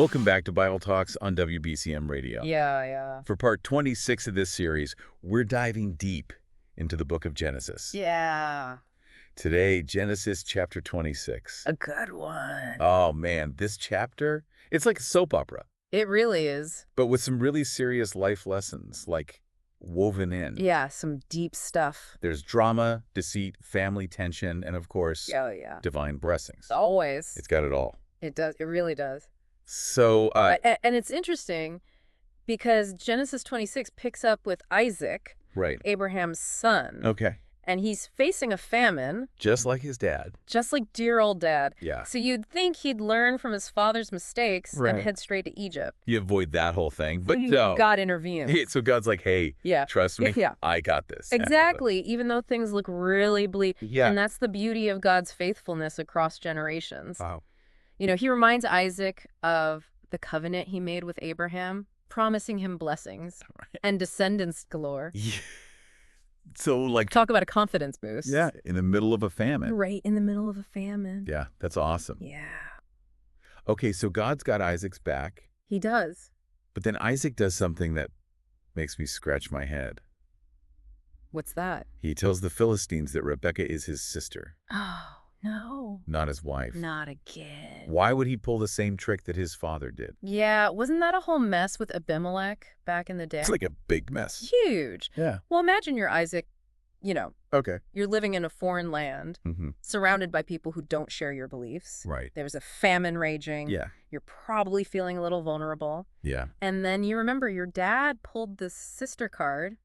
Welcome back to Bible Talks on WBCM Radio. Yeah. For part 26 of this series, we're diving deep into the book of Genesis. Yeah. Today, Genesis chapter 26. A good one. Oh man, this chapter, it's like a soap opera, It really is. but with some really serious life lessons, like woven in. Yeah, some deep stuff. There's drama, deceit, family tension, and of course, Oh, yeah. divine blessings. Always. It's got it all. It does. It really does. So, And it's interesting because Genesis 26 picks up with Isaac, right. Abraham's son. Okay. And he's facing a famine, Just like his dad. just like dear old dad. Yeah. So you'd think he'd learn from his father's mistakes Right. and head straight to Egypt. You avoid that whole thing, but no. God intervenes. So God's like, hey, Yeah. trust me, Yeah. I got this. Exactly, even though things look really bleak. Yeah. And that's the beauty of God's faithfulness across generations. Wow. You know, he reminds Isaac of the covenant he made with Abraham, promising him blessings and descendants galore. Yeah. So like, Talk about a confidence boost. yeah, in the middle of a famine. Right in the middle of a famine. Yeah, that's awesome. Yeah. Okay, so God's got Isaac's back, He does. but then Isaac does something that makes me scratch my head. What's that? He tells the Philistines that Rebekah is his sister, Oh, no. not his wife. Not again. Why would he pull the same trick that his father did? Yeah, wasn't that a whole mess with Abimelech back in the day? It's like a big mess. Huge. Yeah. Well, imagine you're Isaac, Okay. you're living in a foreign land, Mm-hmm. surrounded by people who don't share your beliefs. Right. There's a famine raging. Yeah. You're probably feeling a little vulnerable. Yeah. And then you remember your dad pulled this sister card,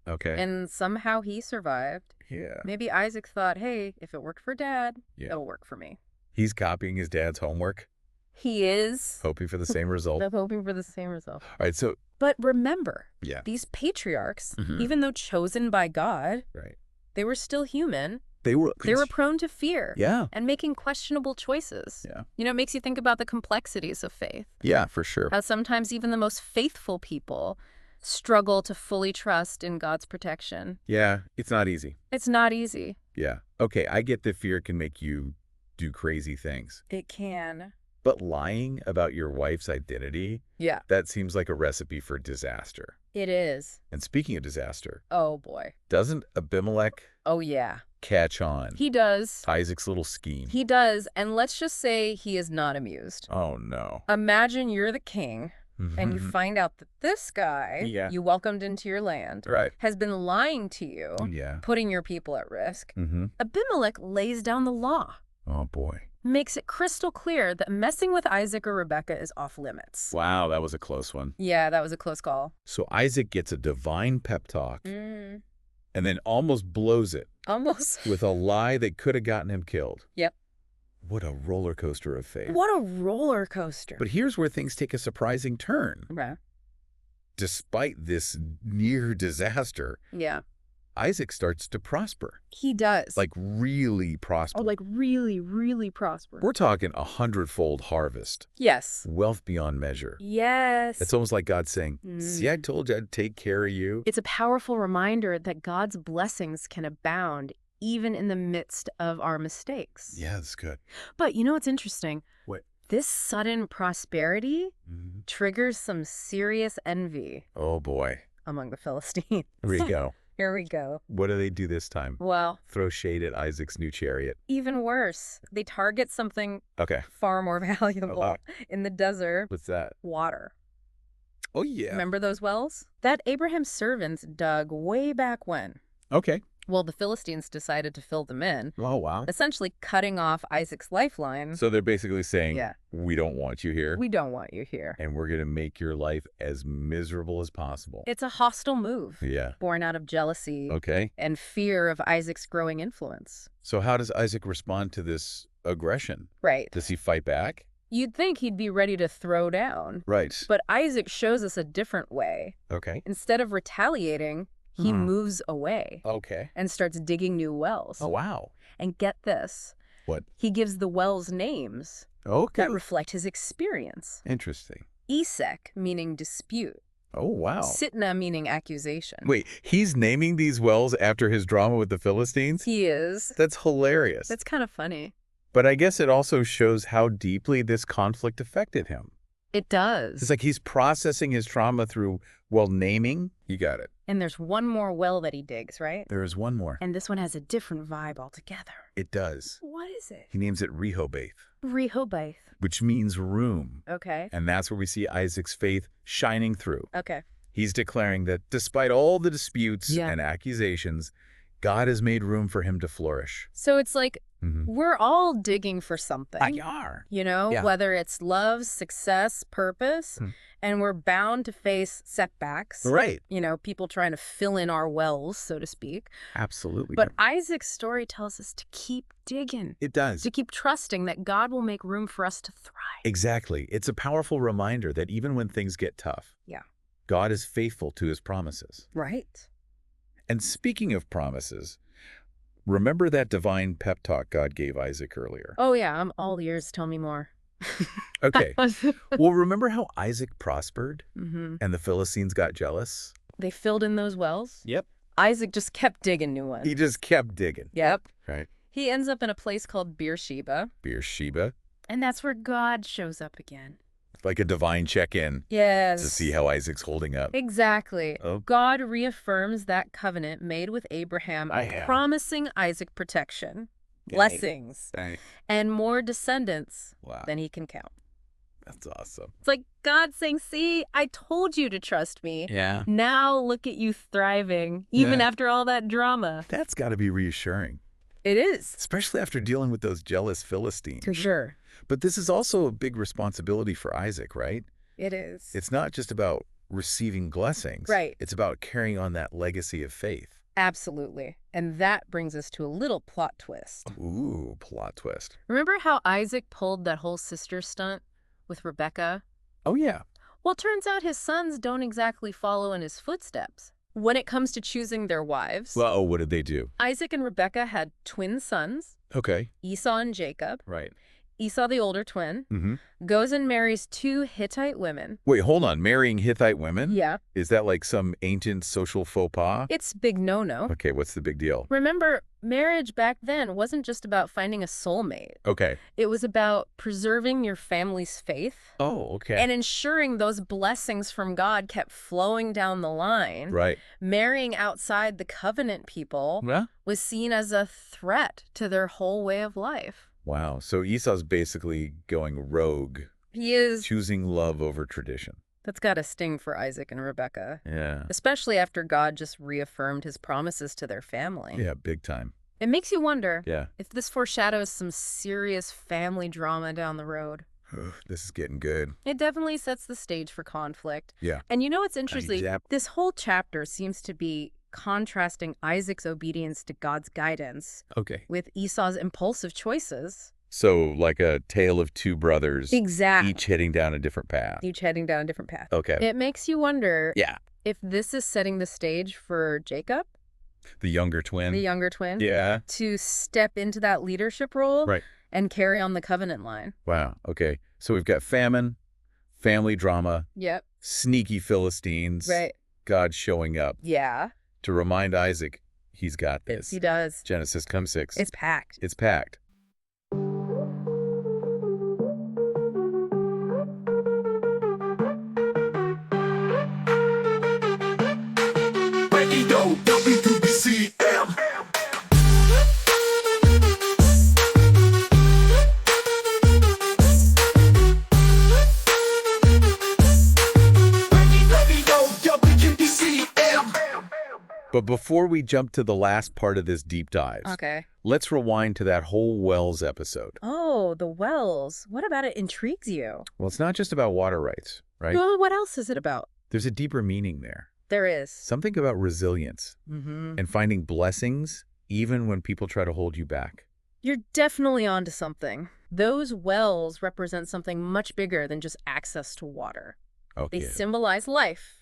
Okay. and somehow he survived. Yeah. Maybe Isaac thought, hey, if it worked for Dad, Yeah. it'll work for me. He's copying his dad's homework, He is. hoping for the same result. I'm hoping for the same result. All right, so, But remember, yeah. these patriarchs, Mhm. even though chosen by God, Right. they were still human. They were Prone to fear. Yeah. And making questionable choices. Yeah. You know, it makes you think about the complexities of faith. Yeah, for sure. How sometimes even the most faithful people struggle to fully trust in God's protection. Yeah, it's not easy. It's not easy. Yeah. Okay, I get that fear can make you do crazy things. It can. But lying about your wife's identity, Yeah, that seems like a recipe for disaster. it is. And speaking of disaster, Oh, boy. doesn't Abimelech Oh, yeah. catch on He does. to Isaac's little scheme? He does. And let's just say he is not amused. Oh, no. Imagine you're the king and you find out that this guy Yeah. you welcomed into your land Right. has been lying to you, Yeah. putting your people at risk. Mm-hmm. Abimelech lays down the law, Oh, boy. makes it crystal clear that messing with Isaac or Rebekah is off limits. Wow, that was a close one. Yeah, that was a close call. So Isaac gets a divine pep talk and then almost blows it Almost. with a lie that could have gotten him killed. Yep. What a roller coaster of faith. What a roller coaster. But here's where things take a surprising turn. Right. Despite this near disaster, Yeah, Isaac starts to prosper. he does. Like really prosper. oh, like really, really prosper. We're talking 100-fold harvest, Yes. wealth beyond measure. Yes. It's almost like God saying, see, I told you I'd take care of you. It's a powerful reminder that God's blessings can abound even in the midst of our mistakes. Yeah, that's good. But you know what's interesting? What? This sudden prosperity Mhm. triggers some serious envy Oh, boy. among the Philistines. Here we go. Here we go. What do they do this time? Well, Throw shade at Isaac's new chariot. even worse. They target something Okay. far more valuable wow. in the desert. What's that? Water. Oh, yeah. Remember those wells? That Abraham's servants dug way back when. Okay. Well, the Philistines decided to fill them in, Oh, wow. essentially cutting off Isaac's lifeline. So they're basically saying, Yeah. we don't want you here, We don't want you here. and we're going to make your life as miserable as possible. It's a hostile move, Yeah. born out of jealousy Okay. and fear of Isaac's growing influence. So how does Isaac respond to this aggression? Right. Does he fight back? You'd think he'd be ready to throw down. Right. But Isaac shows us a different way. Okay. Instead of retaliating, he Hmm. moves away Okay. and starts digging new wells. Oh, wow. And get this. What? He gives the wells names Okay. that reflect his experience. Interesting. Esek, meaning dispute. Oh, wow. Sitna, meaning accusation. Wait, he's naming these wells after his drama with the Philistines? He is. That's hilarious. That's kind of funny. But I guess it also shows how deeply this conflict affected him. It does. It's like he's processing his trauma through, well, naming. You got it. And there's one more well that he digs, right? There is one more. And this one has a different vibe altogether. It does. What is it? He names it Rehoboth, Rehoboth. which means room. Okay. And that's where we see Isaac's faith shining through. Okay. He's declaring that despite all the disputes and accusations, God has made room for him to flourish. So it's like we're all digging for something. I are. You know, whether it's love, success, purpose, and we're bound to face setbacks. Right. You know, people trying to fill in our wells, so to speak. Absolutely. But Isaac's story tells us to keep digging. It does. To keep trusting that God will make room for us to thrive. Exactly. It's a powerful reminder that even when things get tough, God is faithful to his promises. Right. And speaking of promises, remember that divine pep talk God gave Isaac earlier? Oh, yeah. I'm all ears. Tell me more. Okay. Well, remember how Isaac prospered Mm-hmm. and the Philistines got jealous? They filled in those wells. Yep. Isaac just kept digging new ones. He just kept digging. Yep. Right. He ends up in a place called Beersheba. Beersheba. And that's where God shows up again. Like a divine check-in Yes. to see how Isaac's holding up. Exactly. Oh. God reaffirms that covenant made with Abraham, promising Isaac protection, blessings, and more descendants than he can count. That's awesome. It's like God saying, see, I told you to trust me. Yeah. Now look at you thriving, even after all that drama. That's got to be reassuring. It is. Especially after dealing with those jealous Philistines. For sure. But this is also a big responsibility for Isaac, right? It is. It's not just about receiving blessings. Right. It's about carrying on that legacy of faith. Absolutely. And that brings us to a little plot twist. Ooh, plot twist. Remember how Isaac pulled that whole sister stunt with Rebecca? Oh, yeah. Well, turns out his sons don't exactly follow in his footsteps. When it comes to choosing their wives, Well, what did they do? Isaac and Rebecca had twin sons, Okay. Esau and Jacob. Right. Esau, the older twin, Mm-hmm. goes and marries 2 Hittite women. Wait, hold on. Marrying Hittite women? Yeah. Is that like some ancient social faux pas? It's big no-no. Okay, what's the big deal? Remember, marriage back then wasn't just about finding a soulmate. Okay. It was about preserving your family's faith. Oh, okay. And ensuring those blessings from God kept flowing down the line. Right. Marrying outside the covenant people was seen as a threat to their whole way of life. Wow. So Esau's basically going rogue. He is. Choosing love over tradition. That's got a sting for Isaac and Rebecca. Yeah. Especially after God just reaffirmed his promises to their family. Yeah, big time. It makes you wonder if this foreshadows some serious family drama down the road. This is getting good. It definitely sets the stage for conflict. Yeah. And you know what's interesting? This whole chapter seems to be contrasting Isaac's obedience to God's guidance with Esau's impulsive choices. So like a tale of 2 brothers. Exactly. Each heading down a different path. Each heading down a different path. Okay. It makes you wonder if this is setting the stage for Jacob, the younger twin. Yeah. to step into that leadership role and carry on the covenant line. Wow. Okay. So we've got famine, family drama, sneaky Philistines, God showing up. Yeah. To remind Isaac, he's got this. He does. Genesis come 6. It's packed. It's packed. WBCM. But before we jump to the last part of this deep dive, let's rewind to that whole wells episode. Oh, the wells. What about it intrigues you? Well, it's not just about water rights, right? Well, what else is it about? There's a deeper meaning there. There is. Something about resilience and finding blessings even when people try to hold you back. You're definitely onto something. Those wells represent something much bigger than just access to water. They symbolize life.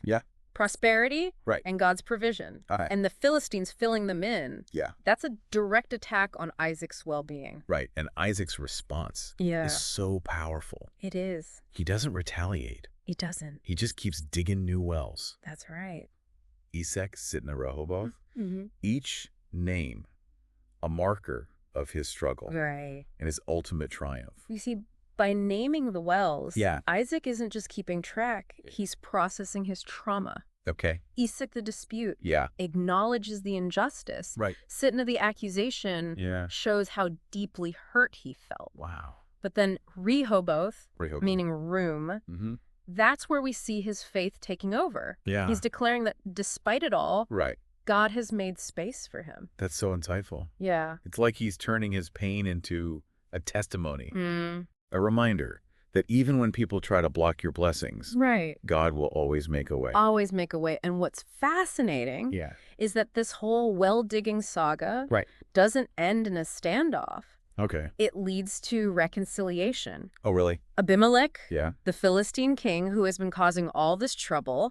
Prosperity and God's provision. And the Philistines filling them in. That's a direct attack on Isaac's well-being. Right. And Isaac's response is so powerful. It is. He doesn't retaliate. He doesn't. He just keeps digging new wells. That's right. Esek, Sitna, Rehoboth. Each name a marker of his struggle and his ultimate triumph. You see, By naming the wells, Isaac isn't just keeping track, he's processing his trauma. Okay. Isaac the dispute acknowledges the injustice. Right. Sitna the accusation shows how deeply hurt he felt. Wow. But then Rehoboth, meaning room, that's where we see his faith taking over. Yeah. He's declaring that despite it all, God has made space for him. That's so insightful. Yeah. It's like he's turning his pain into a testimony, a reminder that even when people try to block your blessings, God will always make a way. Always make a way. And what's fascinating is that this whole well-digging saga doesn't end in a standoff. Okay. It leads to reconciliation. Oh, really? Abimelech, the Philistine king who has been causing all this trouble,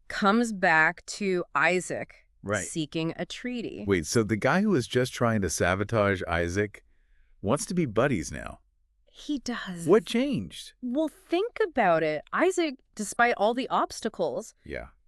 comes back to Isaac seeking a treaty. Wait, so the guy who was just trying to sabotage Isaac wants to be buddies now? He does. What changed? Well, think about it. Isaac, despite all the obstacles,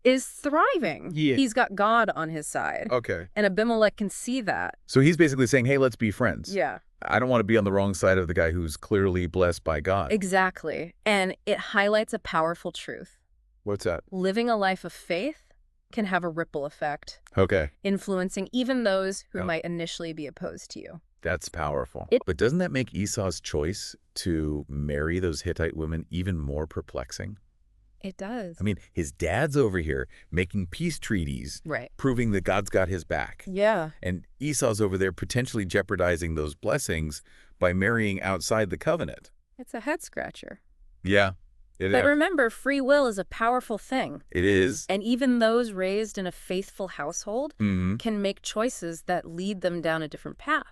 is thriving. He's got God on his side. Okay. And Abimelech can see that. So he's basically saying, hey, let's be friends. Yeah. I don't want to be on the wrong side of the guy who's clearly blessed by God. Exactly. And it highlights a powerful truth. What's that? Living a life of faith can have a ripple effect. Okay. Influencing even those who might initially be opposed to you. That's powerful. But doesn't that make Esau's choice to marry those Hittite women even more perplexing? It does. I mean, his dad's over here making peace treaties, proving that God's got his back. Yeah. And Esau's over there potentially jeopardizing those blessings by marrying outside the covenant. It's a head-scratcher. Yeah. But remember, free will is a powerful thing. It is. And even those raised in a faithful household can make choices that lead them down a different path.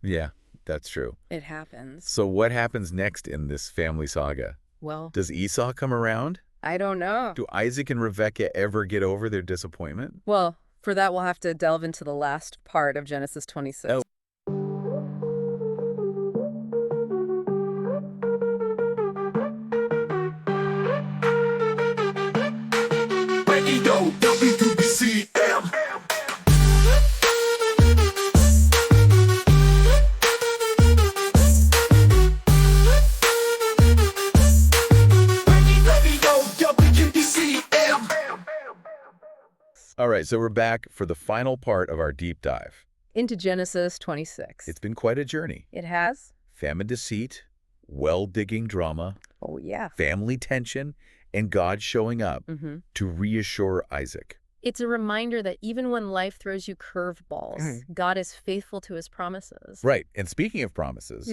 Yeah, that's true. It happens. So what happens next in this family saga? Well, does Esau come around? I don't know. Do Isaac and Rebekah ever get over their disappointment? Well, for that, we'll have to delve into the last part of Genesis 26. Oh. WBCM. All right, so we're back for the final part of our deep dive. Into Genesis 26. It's been quite a journey. It has. Famine deceit, well-digging drama. Oh, yeah. Family tension, and God showing up to reassure Isaac. It's a reminder that even when life throws you curveballs, God is faithful to his promises. Right, and speaking of promises,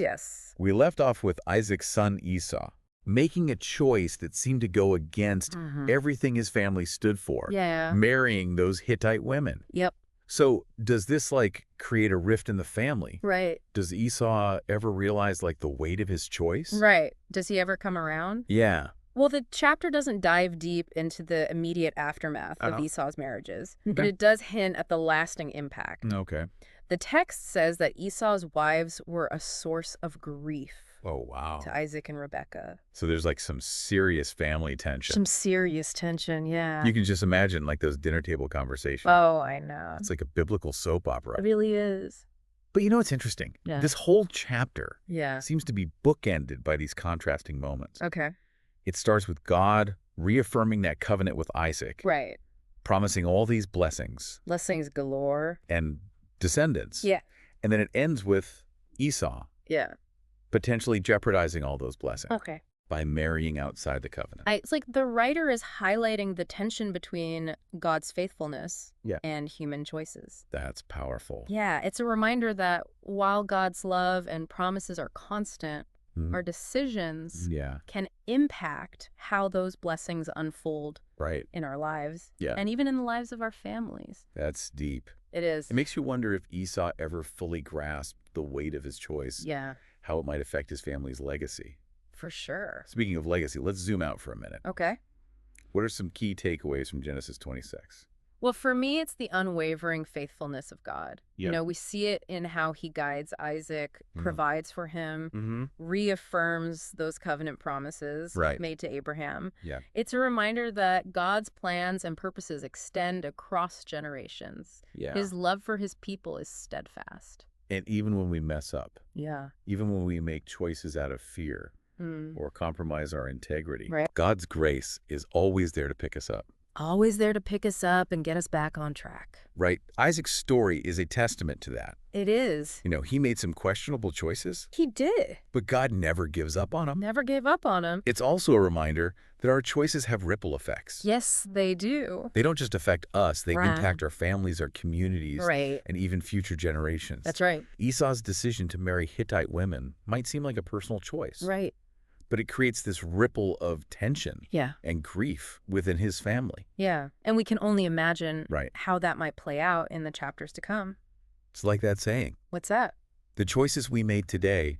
we left off with Isaac's son Esau, making a choice that seemed to go against everything his family stood for. Yeah. Marrying those Hittite women. Yep. So does this create a rift in the family? Right. Does Esau ever realize the weight of his choice? Right. Does he ever come around? Yeah. Well, the chapter doesn't dive deep into the immediate aftermath of Esau's marriages, but it does hint at the lasting impact. Okay. The text says that Esau's wives were a source of grief. Oh, wow. To Isaac and Rebekah. So there's some serious family tension. Some serious tension, yeah. You can just imagine those dinner table conversations. Oh, I know. It's like a biblical soap opera. It really is. But you know what's interesting? Yeah. This whole chapter seems to be bookended by these contrasting moments. Okay. It starts with God reaffirming that covenant with Isaac. Right. Promising all these blessings. Blessings galore. And descendants. Yeah. And then it ends with Esau. Yeah. Potentially jeopardizing all those blessings. Okay. By marrying outside the covenant. It's like the writer is highlighting the tension between God's faithfulness and human choices. That's powerful. Yeah, it's a reminder that while God's love and promises are constant, our decisions can impact how those blessings unfold in our lives and even in the lives of our families. That's deep. It is. It makes you wonder if Esau ever fully grasped the weight of his choice. Yeah. How it might affect his family's legacy. For sure. Speaking of legacy, let's zoom out for a minute. Okay. What are some key takeaways from Genesis 26? Well, for me, it's the unwavering faithfulness of God. Yep. You know, we see it in how he guides Isaac, provides for him, reaffirms those covenant promises made to Abraham. Yeah. It's a reminder that God's plans and purposes extend across generations. Yeah. His love for his people is steadfast. And even when we mess up. Yeah. Even when we make choices out of fear. or compromise our integrity. Right. God's grace is always there to pick us up. Always there to pick us up and get us back on track. Right. Isaac's story is a testament to that. It is. He made some questionable choices. He did. But God never gives up on him. Never gave up on him. It's also a reminder that our choices have ripple effects. Yes, they do. They don't just affect us. They impact our families, our communities, right, and even future generations. That's right. Esau's decision to marry Hittite women might seem like a personal choice. Right. But it creates this ripple of tension and grief within his family. Yeah, and we can only imagine how that might play out in the chapters to come. It's like that saying. What's that? The choices we made today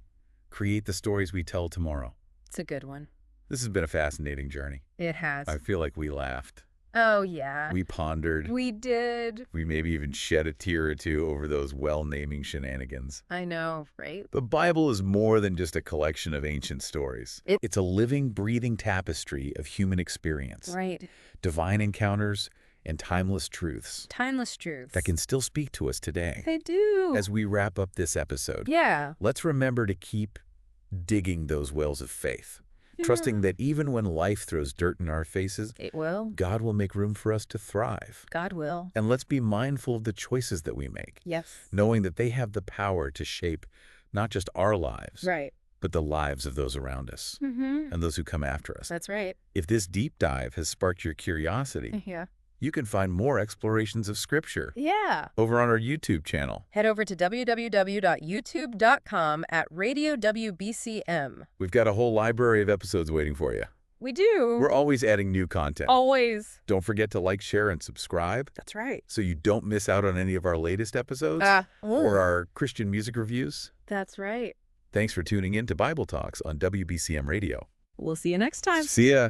create the stories we tell tomorrow. It's a good one. This has been a fascinating journey. It has. I feel like we laughed. Oh, yeah. We pondered. We did. We maybe even shed a tear or two over those well-naming shenanigans. I know, right? The Bible is more than just a collection of ancient stories. It's a living, breathing tapestry of human experience. Right. Divine encounters and timeless truths. Timeless truths. That can still speak to us today. They do. As we wrap up this episode, let's remember to keep digging those wells of faith. Trusting that even when life throws dirt in our faces, it will. God will make room for us to thrive. God will. And let's be mindful of the choices that we make. Yes. Knowing that they have the power to shape not just our lives, but the lives of those around us and those who come after us. That's right. If this deep dive has sparked your curiosity, you can find more explorations of Scripture over on our YouTube channel. Head over to www.youtube.com/Radio WBCM. We've got a whole library of episodes waiting for you. We do. We're always adding new content. Always. Don't forget to like, share, and subscribe. That's right. So you don't miss out on any of our latest episodes or our Christian music reviews. That's right. Thanks for tuning in to Bible Talks on WBCM Radio. We'll see you next time. See ya.